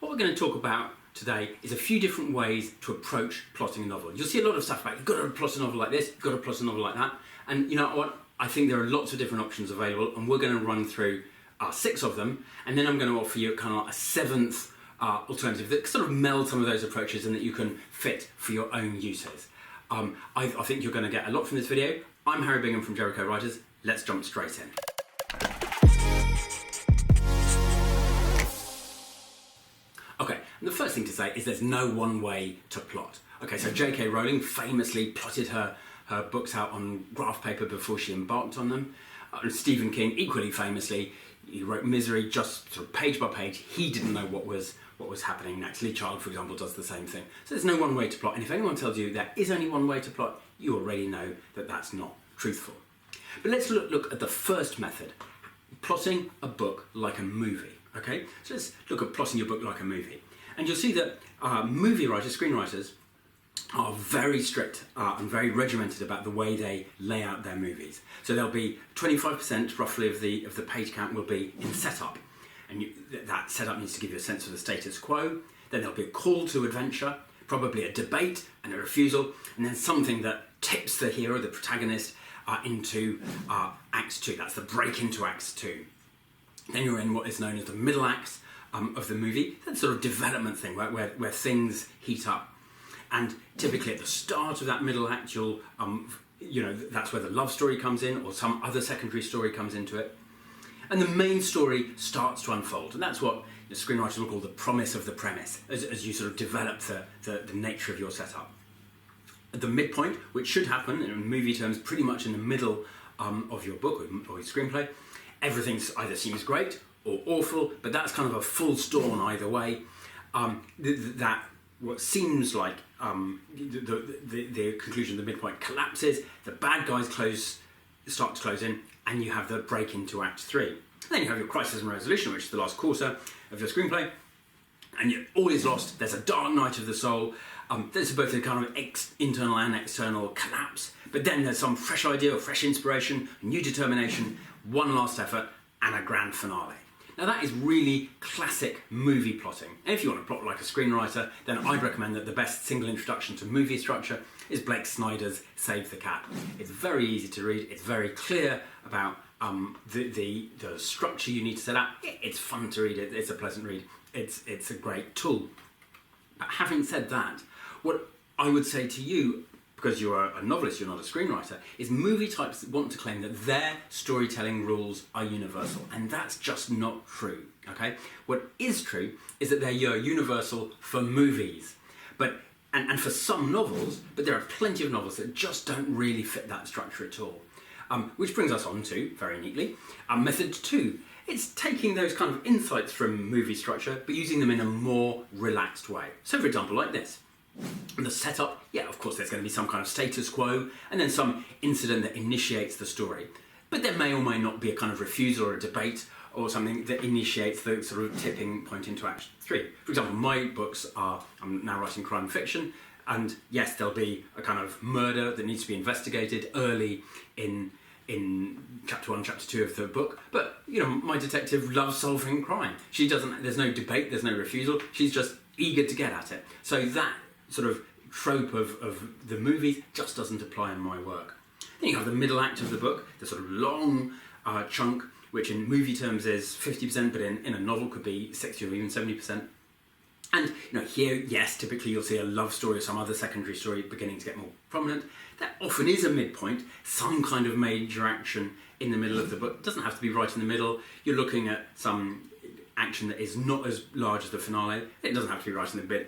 What we're going to talk about today is a few different ways to approach plotting a novel. You'll see a lot of stuff about you've got to plot a novel like this, you've got to plot a novel like that, and you know what? I think there are lots of different options available, and we're going to run through 6 of them, and then I'm going to offer you kind of like a 7th alternative that sort of meld some of those approaches and that you can fit for your own uses. I think you're going to get a lot from this video. I'm Harry Bingham from Jericho Writers. Let's jump straight in. Okay, and the first thing to say is there's no one way to plot. Okay, so J.K. Rowling famously plotted her books out on graph paper before she embarked on them. And Stephen King, equally famously, he wrote Misery just sort of page by page. He didn't know what was happening next. Lee Child, for example, does the same thing. So there's no one way to plot. And if anyone tells you there is only one way to plot, you already know that that's not truthful. But let's look at the first method, plotting a book like a movie. Okay, so let's look at plotting your book like a movie. And you'll see that movie writers, screenwriters, are very strict and very regimented about the way they lay out their movies. So there'll be 25% roughly of the page count will be in setup. And that setup needs to give you a sense of the status quo. Then there'll be a call to adventure, probably a debate and a refusal, and then something that tips the hero, the protagonist, into Act 2. That's the break into Act 2. Then you're in what is known as the middle act of the movie. That's sort of development thing where things heat up. And typically at the start of that middle act, you'll, that's where the love story comes in or some other secondary story comes into it. And the main story starts to unfold. And that's what the screenwriters will call the promise of the premise, as you sort of develop the nature of your setup. At the midpoint, which should happen in movie terms pretty much in the middle of your book or your screenplay, everything either seems great or awful, but that's kind of a full stop on either way. That what seems like the conclusion, the midpoint collapses, the bad guys start to close in, and you have the break into Act 3. And then you have your crisis and resolution, which is the last quarter of your screenplay, and all is lost. There's a dark night of the soul. There's both a kind of internal and external collapse, but then there's some fresh idea, fresh inspiration, new determination, one last effort, and a grand finale. Now that is really classic movie plotting. And if you want to plot like a screenwriter, then I'd recommend that the best single introduction to movie structure is Blake Snyder's Save the Cat. It's very easy to read, it's very clear about the structure you need to set out. It's fun to read, it's a pleasant read, it's a great tool. But having said that, what I would say to you, because you're a novelist, you're not a screenwriter, is movie types want to claim that their storytelling rules are universal, and that's just not true, okay? What is true is that they're universal for movies, and for some novels, but there are plenty of novels that just don't really fit that structure at all. Which brings us on to, very neatly, method 2. It's taking those kind of insights from movie structure, but using them in a more relaxed way. So for example, like this. The setup, yeah, of course there's going to be some kind of status quo and then some incident that initiates the story. But there may or may not be a kind of refusal or a debate or something that initiates the sort of tipping point into Act 3. For example, my books I'm now writing crime fiction, and yes, there'll be a kind of murder that needs to be investigated early in chapter 1, chapter 2 of the book. But, my detective loves solving crime. There's no debate, there's no refusal, she's just eager to get at it. So that sort of trope of the movie just doesn't apply in my work. Then you have the middle act of the book, the sort of long chunk, which in movie terms is 50%, but in a novel could be 60 or even 70%. And here, yes, typically you'll see a love story or some other secondary story beginning to get more prominent. That often is a midpoint, some kind of major action in the middle of the book. It doesn't have to be right in the middle. You're looking at some action that is not as large as the finale. It doesn't have to be right in the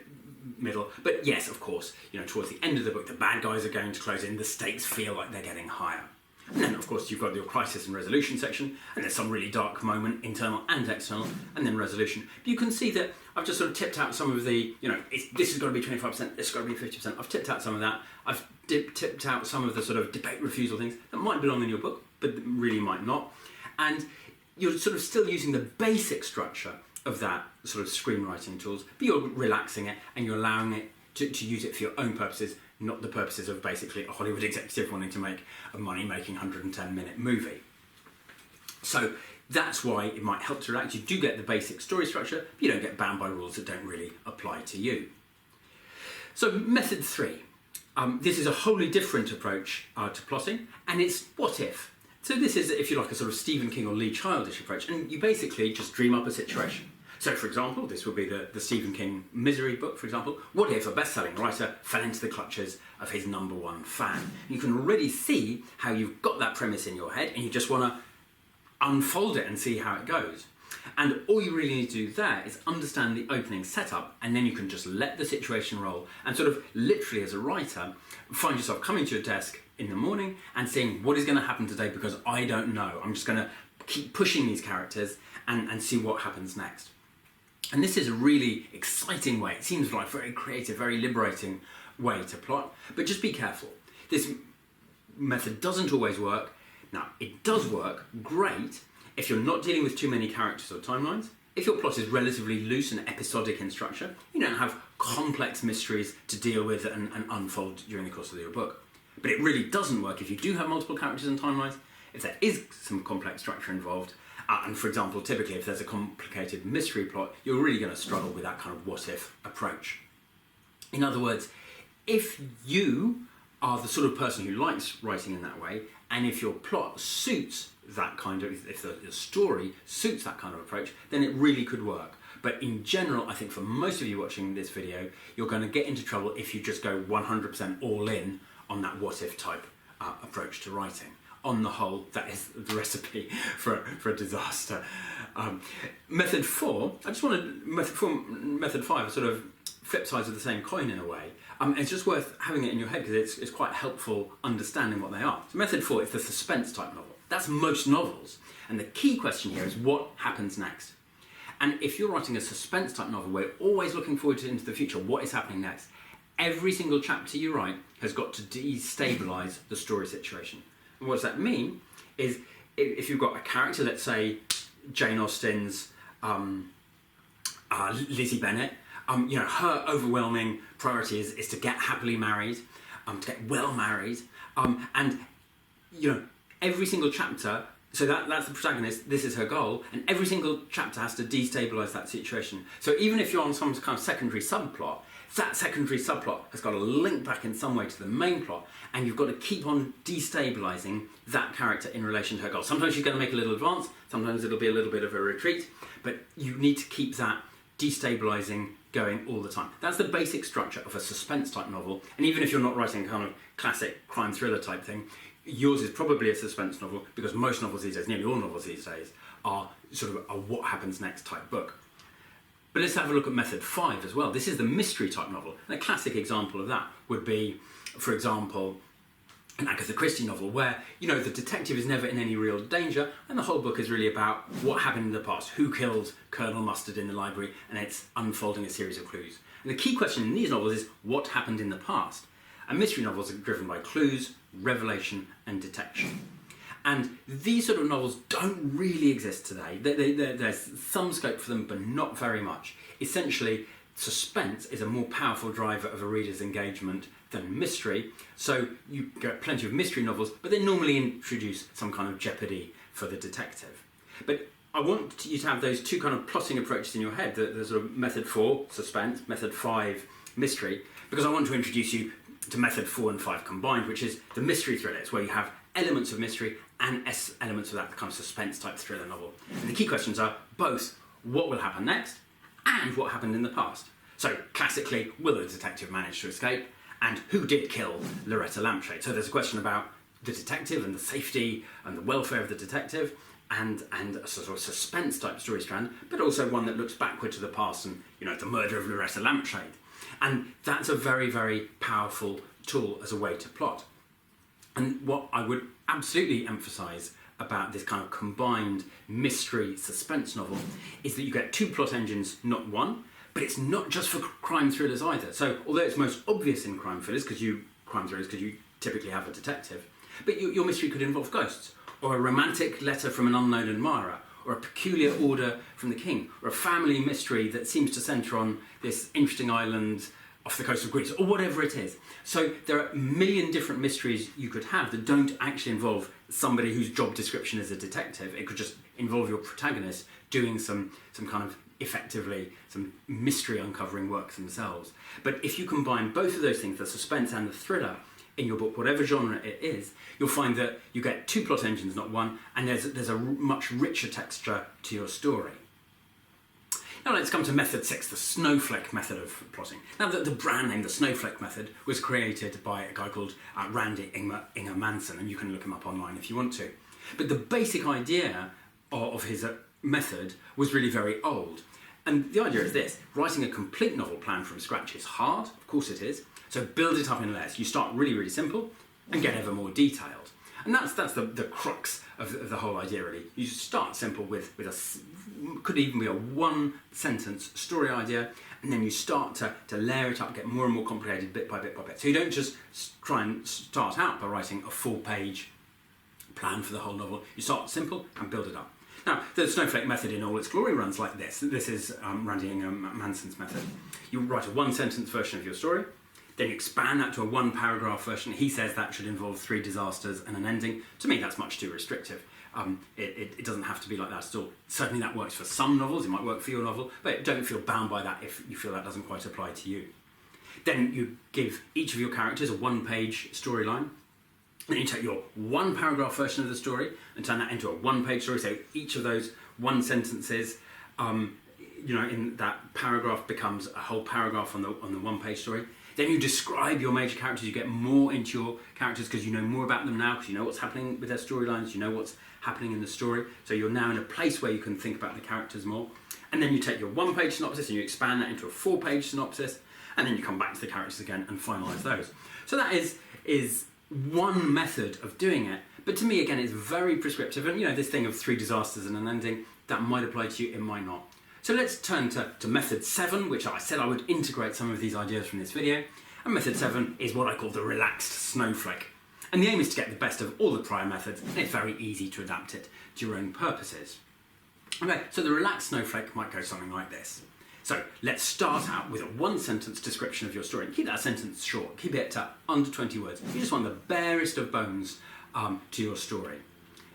middle, but yes, of course, towards the end of the book, the bad guys are going to close in, the stakes feel like they're getting higher. And then, of course, you've got your crisis and resolution section, and there's some really dark moment, internal and external, and then resolution. But you can see that I've just sort of tipped out some of the, this has got to be 25%, this has got to be 50%. I've tipped out some of that. I've tipped out some of the sort of debate refusal things that might belong in your book, but really might not. And you're sort of still using the basic structure of that sort of screenwriting tools, but you're relaxing it and you're allowing it to use it for your own purposes, not the purposes of basically a Hollywood executive wanting to make a money-making 110-minute movie. So That's why it might help to relax. You do get the basic story structure, but you don't get bound by rules that don't really apply to you. So method 3. This is a wholly different approach to plotting, and it's what if. So this is, if you like, a sort of Stephen King or Lee Childish approach, and you basically just dream up a situation. So, for example, this would be the Stephen King Misery book, for example. What if a best-selling writer fell into the clutches of his #1 fan? You can already see how you've got that premise in your head, and you just want to unfold it and see how it goes. And all you really need to do there is understand the opening setup, and then you can just let the situation roll and sort of literally, as a writer, find yourself coming to your desk in the morning and saying, what is going to happen today, because I don't know. I'm just going to keep pushing these characters and see what happens next. And this is a really exciting way. It seems like a very creative, very liberating way to plot. But just be careful. This method doesn't always work. Now, it does work great if you're not dealing with too many characters or timelines, if your plot is relatively loose and episodic in structure, you don't have complex mysteries to deal with and unfold during the course of your book. But it really doesn't work if you do have multiple characters and timelines, if there is some complex structure involved, and for example, typically if there's a complicated mystery plot, you're really going to struggle with that kind of what-if approach. In other words, if you are the sort of person who likes writing in that way, and if your plot suits that kind of, if the story suits that kind of approach, then it really could work. But in general, I think for most of you watching this video, you're going to get into trouble if you just go 100% all in on that what-if type approach to writing. On the whole, that is the recipe for a disaster. Method 4, method 5 are sort of flip sides of the same coin in a way. It's just worth having it in your head because it's quite helpful understanding what they are. So method 4 is the suspense type novel. That's most novels. And the key question here is what happens next? And if you're writing a suspense type novel, we're always looking forward to into the future, what is happening next? Every single chapter you write has got to destabilise the story situation. And what does that mean? Is if you've got a character, let's say Jane Austen's Lizzie Bennet, her overwhelming priority is to get happily married, to get well married, and every single chapter. So that's the protagonist, this is her goal, and every single chapter has to destabilise that situation. So even if you're on some kind of secondary subplot, that secondary subplot has got to link back in some way to the main plot, and you've got to keep on destabilising that character in relation to her goal. Sometimes she's going to make a little advance, sometimes it'll be a little bit of a retreat, but you need to keep that destabilising going all the time. That's the basic structure of a suspense type novel, and even if you're not writing a kind of classic crime thriller type thing, yours is probably a suspense novel because most novels these days, nearly all novels these days, are sort of a what happens next type book. But let's have a look at method 5 as well. This is the mystery type novel. And a classic example of that would be, for example, an Agatha Christie novel where, the detective is never in any real danger and the whole book is really about what happened in the past, who killed Colonel Mustard in the library, and it's unfolding a series of clues. And the key question in these novels is what happened in the past? And mystery novels are driven by clues, revelation and detection. And these sort of novels don't really exist today. There's some scope for them, but not very much. Essentially, suspense is a more powerful driver of a reader's engagement than mystery. So you get plenty of mystery novels, but they normally introduce some kind of jeopardy for the detective. But I want you to have those two kind of plotting approaches in your head, the sort of method 4, suspense, method 5, mystery, because I want to introduce you to method 4 and 5 combined, which is the mystery thrillers, where you have elements of mystery and elements of that kind of suspense type thriller novel. And the key questions are both what will happen next and what happened in the past. So classically, will the detective manage to escape? And who did kill Loretta Lampshade? So there's a question about the detective and the safety and the welfare of the detective, and a sort of suspense type story strand, but also one that looks backward to the past and, the murder of Loretta Lampshade. And that's a very, very powerful tool as a way to plot. And what I would absolutely emphasise about this kind of combined mystery suspense novel is that you get two plot engines, not one, but it's not just for crime thrillers either. So although it's most obvious in crime thrillers because you typically have a detective, but your mystery could involve ghosts, or a romantic letter from an unknown admirer, or a peculiar order from the king, or a family mystery that seems to centre on this interesting island off the coast of Greece, or whatever it is. So there are a million different mysteries you could have that don't actually involve somebody whose job description is a detective. It could just involve your protagonist doing some kind of, effectively, some mystery uncovering work themselves. But if you combine both of those things, the suspense and the thriller, in your book, whatever genre it is, you'll find that you get 2 plot engines, not one, and there's a much richer texture to your story. Now let's come to method 6, the snowflake method of plotting. Now the brand name, the snowflake method, was created by a guy called Randy Inger Manson, and you can look him up online if you want to. But the basic idea of his method was really very old. And the idea is this: writing a complete novel plan from scratch is hard, of course it is, so build it up in layers. You start really, really simple and get ever more detailed. And that's the crux of the whole idea, really. You start simple with could even be a 1-sentence story idea, and then you start to layer it up, get more and more complicated bit by bit by bit. So you don't just try and start out by writing a full-page plan for the whole novel. You start simple and build it up. Now, the snowflake method in all its glory runs like this. This is Randy Manson's method. You write a 1-sentence version of your story, then you expand that to a 1-paragraph version. He says that should involve 3 disasters and an ending. To me, that's much too restrictive. It doesn't have to be like that at all. Certainly that works for some novels, it might work for your novel, but don't feel bound by that if you feel that doesn't quite apply to you. Then you give each of your characters a 1-page storyline. Then you take your 1-paragraph version of the story and turn that into a 1-page story. So each of those 1 sentences, in that paragraph becomes a whole paragraph on the 1-page story. Then you describe your major characters. You get more into your characters because you know more about them now, because you know what's happening with their storylines, you know what's happening in the story. So you're now in a place where you can think about the characters more. And then you take your 1-page synopsis and you expand that into a 4-page synopsis, and then you come back to the characters again and finalise those. So that is one method of doing it, but to me, again, it's very prescriptive. And this thing of 3 disasters and an ending, that might apply to you, it might not. So let's turn to method 7, which I said I would integrate some of these ideas from this video. And method 7 is what I call the relaxed snowflake. And the aim is to get the best of all the prior methods, and it's very easy to adapt it to your own purposes. Okay, so the relaxed snowflake might go something like this. So let's start out with a 1-sentence description of your story. Keep that sentence short, keep it to under 20 words. You just want the barest of bones to your story.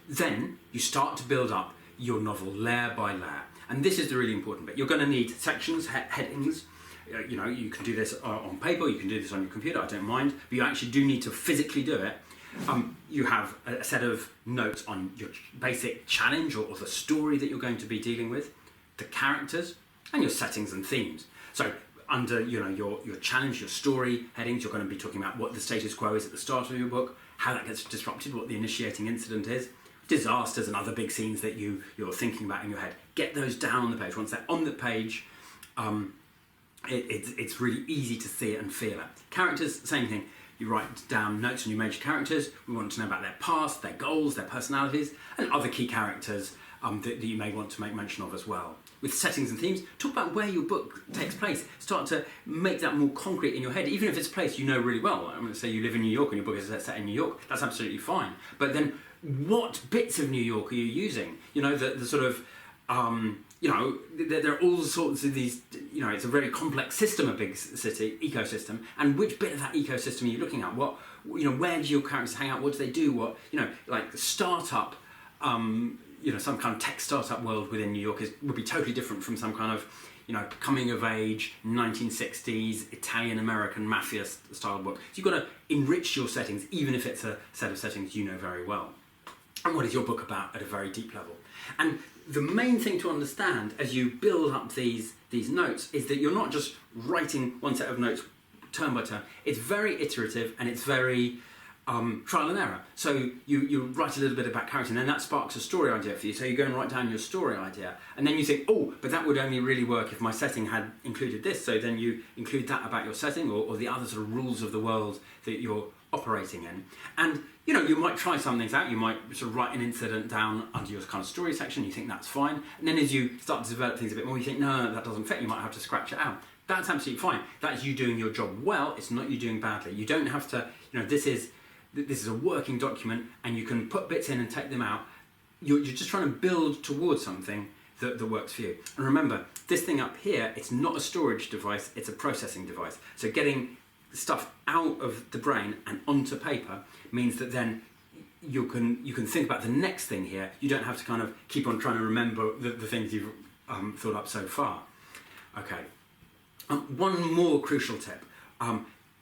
Then you start to build up your novel layer by layer. And this is the really important bit. You're going to need sections, headings. You can do this on paper, you can do this on your computer, I don't mind. But you actually do need to physically do it. You have a set of notes on your basic challenge or the story that you're going to be dealing with, the characters, and your settings and themes. So under your challenge, your story headings, you're going to be talking about what the status quo is at the start of your book, how that gets disrupted, what the initiating incident is, disasters and other big scenes that you're thinking about in your head. Get those down on the page. Once they're on the page, it's really easy to see it and feel it. Characters, same thing. You write down notes on your major characters. We want to know about their past, their goals, their personalities, and other key characters that you may want to make mention of as well. With settings and themes, talk about where your book takes place. Start to make that more concrete in your head, even if it's a place you know really well. I'm going to say you live in New York and your book is set in New York. That's absolutely fine. But then what bits of New York are you using? The sort of, there are all sorts of these, it's a very complex system, a big city, ecosystem, and which bit of that ecosystem are you looking at? What, where do your characters hang out? What do they do? Like the startup, some kind of tech startup world within New York would be totally different from some kind of, coming of age, 1960s, Italian-American mafia style book. So you've got to enrich your settings, even if it's a set of settings you know very well. And what is your book about at a very deep level? And the main thing to understand as you build up these notes is that you're not just writing one set of notes turn by turn. It's very iterative and it's very trial and error. So you write a little bit about character and then that sparks a story idea for you. So you go and write down your story idea and then you think, oh, but that would only really work if my setting had included this. So then you include that about your setting or the other sort of rules of the world that you're operating in. And you might try some things out. You might sort of write an incident down under your kind of story section. You think that's fine. And then as you start to develop things a bit more, you think, no, that doesn't fit. You might have to scratch it out. That's absolutely fine. That's you doing your job well. It's not you doing badly. You don't have to, this is a working document and you can put bits in and take them out. You're just trying to build towards something that works for you. And remember, this thing up here, it's not a storage device, it's a processing device. So getting stuff out of the brain and onto paper means that then you can think about the next thing here. You don't have to kind of keep on trying to remember the things you've thought up so far. Okay. One more crucial tip.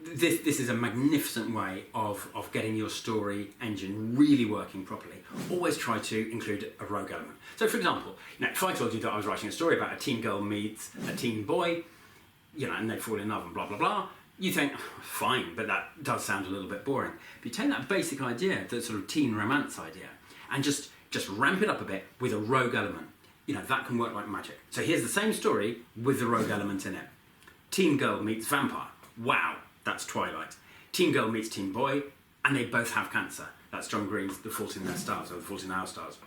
This is a magnificent way of getting your story engine really working properly. Always try to include a rogue element. So for example, if I told you that I was writing a story about a teen girl meets a teen boy, and they fall in love and blah, blah, blah, you think, fine, but that does sound a little bit boring. But you take that basic idea, that sort of teen romance idea, and just ramp it up a bit with a rogue element. That can work like magic. So here's the same story with the rogue element in it. Teen girl meets vampire. Wow, that's Twilight. Teen girl meets teen boy, and they both have cancer. That's John Green's The Fault in Their Stars, or The Fault in Our Stars.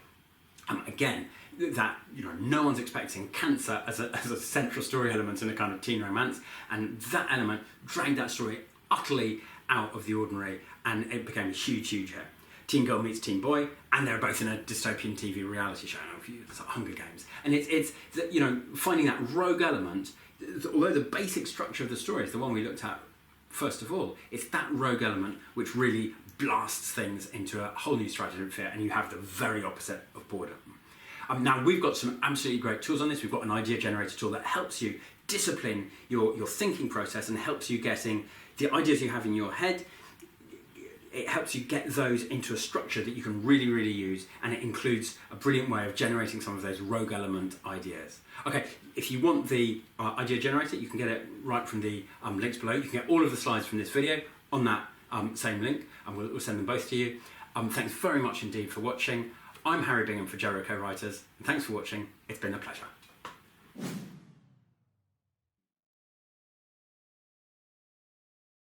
Again, that no one's expecting cancer as a central story element in a kind of teen romance, and that element dragged that story utterly out of the ordinary, and it became a huge hit. Teen girl meets teen boy, and they're both in a dystopian TV reality show. It's like Hunger Games, and it's finding that rogue element. Although the basic structure of the story is the one we looked at first of all, it's that rogue element which really blasts things into a whole new stratosphere, and you have the very opposite of boredom. Now we've got some absolutely great tools on this. We've got an idea generator tool that helps you discipline your thinking process and helps you getting the ideas you have in your head. It helps you get those into a structure that you can really, really use, and it includes a brilliant way of generating some of those rogue element ideas. Okay, if you want the idea generator, you can get it right from the links below. You can get all of the slides from this video on that same link, and we'll send them both to you. Thanks very much indeed for watching. I'm Harry Bingham for Jericho Writers, and thanks for watching. It's been a pleasure.